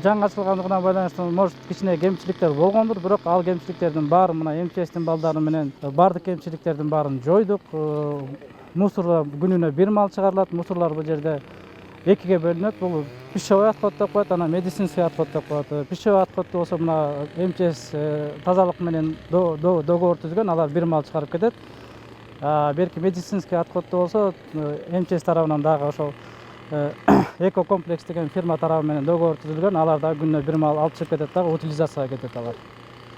жаңы ачылгандыгына байланыштуу может кичине кемчиликтер болгондур, бирок ал кемчиликтердин баарын мына МЧСтин балдары менен бардык кемчиликтердин баарын жойдук. Мусор күнүнө 1 мал чыгарылат. Мусорлор бул жерде экиге бөлүнөт. Бул пищевой отход деп коет, анан медицинский отход деп коет. Пищевой отходду болсо мына МЧС тазалык менен договор түзгөн, алар 1 мал чыгарып кетет. Берки медицинский отходду болсо МЧС тарабынан дагы ошол эко комплекс деген фирма тарабы менен договор түзүлгөн. Алар дагы күнүнө 1 мал алып чыгып кетет дагы утилизацияга кетет алар.